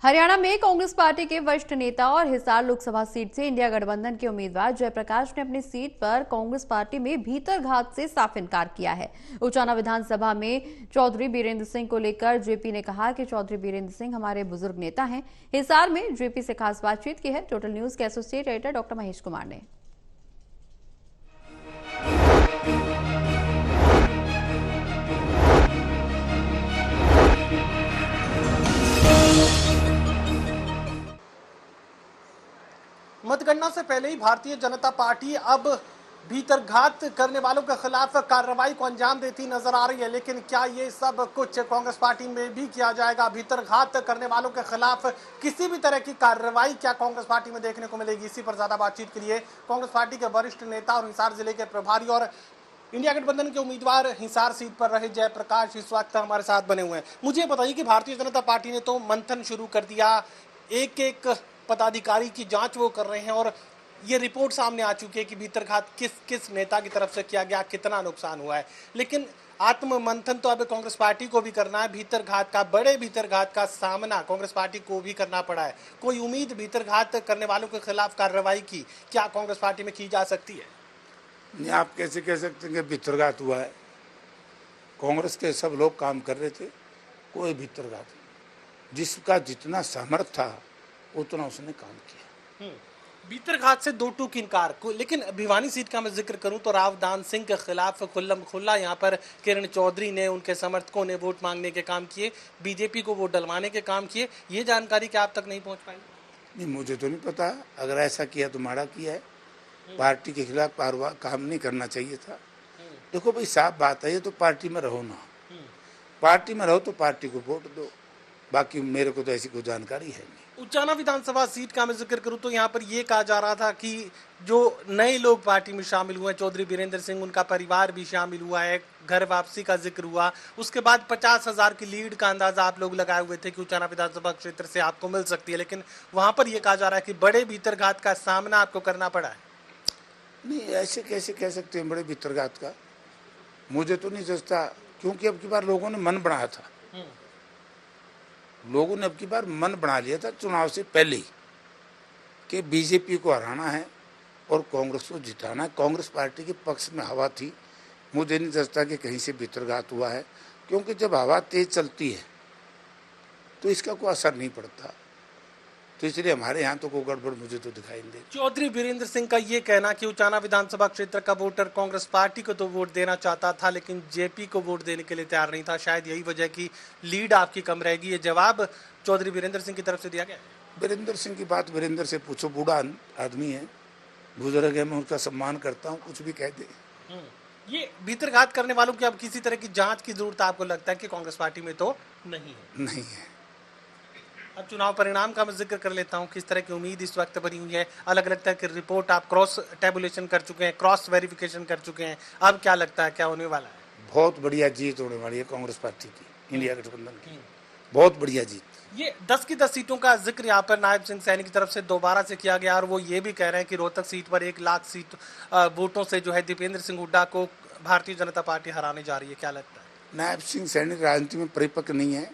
हरियाणा में कांग्रेस पार्टी के वरिष्ठ नेता और हिसार लोकसभा सीट से इंडिया गठबंधन के उम्मीदवार जयप्रकाश ने अपनी सीट पर कांग्रेस पार्टी में भीतरघात से साफ इनकार किया है। उचाना विधानसभा में चौधरी बीरेंद्र सिंह को लेकर जेपी ने कहा कि चौधरी बीरेंद्र सिंह हमारे बुजुर्ग नेता हैं। हिसार में जेपी से खास बातचीत की है टोटल न्यूज के associate editor doctor Mahesh Kumar ने। मतगणना से पहले ही भारतीय जनता पार्टी अब भीतरघात करने वालों के खिलाफ कार्रवाई को अंजाम देती नजर आ रही है, लेकिन क्या ये सब कुछ कांग्रेस पार्टी में भी किया जाएगा? भीतरघात करने वालों के खिलाफ किसी भी तरह की कार्रवाई क्या कांग्रेस पार्टी में देखने को मिलेगी? इसी पर ज्यादा बातचीत के लिए कांग्रेस पार्टी के वरिष्ठ नेता और हिसार जिले के प्रभारी और इंडिया गठबंधन के उम्मीदवार हिसार सीट पर रहे जयप्रकाश इस वक्त हमारे साथ बने हुए हैं। मुझे बताइए कि भारतीय जनता पार्टी ने तो मंथन शुरू कर दिया, एक एक पदाधिकारी की जांच वो कर रहे हैं और ये रिपोर्ट सामने आ चुकी है कि भीतरघात किस किस नेता की तरफ से किया गया, कितना नुकसान हुआ है। लेकिन आत्म मंथन तो अब कांग्रेस पार्टी को भी करना है। भीतरघात का, बड़े भीतरघात का सामना कांग्रेस पार्टी को भी करना पड़ा है। कोई उम्मीद भीतरघात करने वालों के खिलाफ कार्रवाई की क्या कांग्रेस पार्टी में की जा सकती है? नहीं, आप कैसे कह सकते हैं कि भीतरघात हुआ है? कांग्रेस के सब लोग काम कर रहे थे, कोई भीतरघात नहीं। जिसका जितना सामर्थ्य था उतना उसने काम किया। भीतरघात से दो टूक इनकार को, लेकिन भिवानी सीट का मैं जिक्र करूं तो रावदान सिंह के खिलाफ खुल्लम खुल्ला यहां पर किरण चौधरी ने, उनके समर्थकों ने वोट मांगने के काम किए, बीजेपी को वोट डलवाने के काम किए। ये जानकारी क्या आप तक नहीं पहुंच पाई? नहीं, मुझे तो नहीं पता। अगर ऐसा किया तो माड़ा किया है। पार्टी के खिलाफ काम नहीं करना चाहिए था। देखो भाई, साफ बात है, ये तो पार्टी में रहो ना, पार्टी में रहो तो पार्टी को वोट दो। बाकी मेरे को तो ऐसी कोई जानकारी है नहीं। उचाना विधानसभा सीट का मैं जिक्र करूं तो यहाँ पर ये कहा जा रहा था कि जो नए लोग पार्टी में शामिल हुए, चौधरी बीरेंद्र सिंह, उनका परिवार भी शामिल हुआ है, घर वापसी का जिक्र हुआ। उसके बाद 50,000 की लीड का अंदाजा आप लोग लगाए हुए थे कि उचाना विधानसभा क्षेत्र से आपको मिल सकती है, लेकिन वहां पर यह कहा जा रहा है कि बड़े भीतरघात का सामना आपको करना पड़ा है। नहीं, ऐसे कैसे कह सकते हैं बड़े भीतरघात का? मुझे तो नहीं सोचता, क्योंकि अब की बार लोगों ने मन बनाया था। लोगों ने अब की बार मन बना लिया था चुनाव से पहले ही कि बीजेपी को हराना है और कांग्रेस को जिताना है। कांग्रेस पार्टी के पक्ष में हवा थी। मुझे नहीं सोचता कि कहीं से भीतरघात हुआ है, क्योंकि जब हवा तेज चलती है तो इसका कोई असर नहीं पड़ता। तो इसलिए हमारे यहाँ तो कोई गड़बड़ मुझे तो दिखाई नहीं देती। चौधरी बीरेंद्र सिंह का ये कहना कि उचाना विधानसभा क्षेत्र का वोटर कांग्रेस पार्टी को तो वोट देना चाहता था, लेकिन जेपी को वोट देने के लिए तैयार नहीं था। शायद यही वजह की लीड आपकी कम रहेगी। ये जवाब चौधरी बीरेंद्र सिंह की तरफ से दिया गया। बीरेंद्र सिंह की बात बीरेंद्र से पूछो, बूढ़ा आदमी है, बुजुर्ग है, मैं उसका सम्मान करता हूँ, कुछ भी कह दे। ये भीतरघात करने वालों की अब किसी तरह की जांच की जरूरत आपको लगता है कि कांग्रेस पार्टी में तो नहीं है? नहीं है। अब चुनाव परिणाम का मैं जिक्र कर लेता हूं। किस तरह की उम्मीद इस वक्त बनी हुई है? अलग अलग तरह की रिपोर्ट आप क्रॉस टेबुलेशन कर चुके हैं, क्रॉस वेरिफिकेशन कर चुके हैं। अब क्या लगता है, क्या होने वाला है? बहुत बढ़िया जीत होने वाली है कांग्रेस पार्टी की, इंडिया गठबंधन की। बहुत बढ़िया जीत। ये 10 की 10 सीटों का जिक्र यहाँ पर नायब सिंह सैनी की तरफ से दोबारा से किया गया और वो ये भी कह रहे हैं कि रोहतक सीट पर 1 लाख सीट वोटों से जो है दीपेंद्र सिंह हुड्डा को भारतीय जनता पार्टी हराने जा रही है। क्या लगता है? नायब सिंह सैनी राजनीति में परिपक्व नहीं है।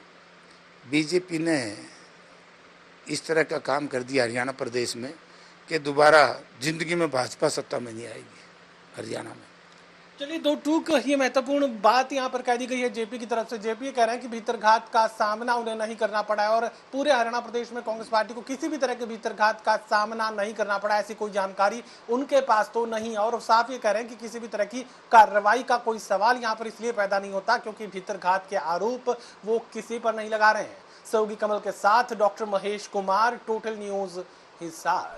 बीजेपी ने इस तरह का काम कर दिया हरियाणा प्रदेश में कि दोबारा जिंदगी में भाजपा सत्ता में नहीं आएगी हरियाणा में। चलिए, दो टूक ये महत्वपूर्ण बात यहाँ पर कह दी गई है जेपी की तरफ से। जेपी कह रहे हैं कि भीतरघात का सामना उन्हें नहीं करना पड़ा है और पूरे हरियाणा प्रदेश में कांग्रेस पार्टी को किसी भी तरह के भीतरघात का सामना नहीं करना पड़ा, ऐसी कोई जानकारी उनके पास तो नहीं है। और साफ ये कह रहे हैं कि किसी भी तरह की कार्रवाई का कोई सवाल यहाँ पर इसलिए पैदा नहीं होता क्योंकि भीतरघात के आरोप वो किसी पर नहीं लगा रहे हैं। सहयोगी कमल के साथ doctor Mahesh Kumar, total news, Hisar.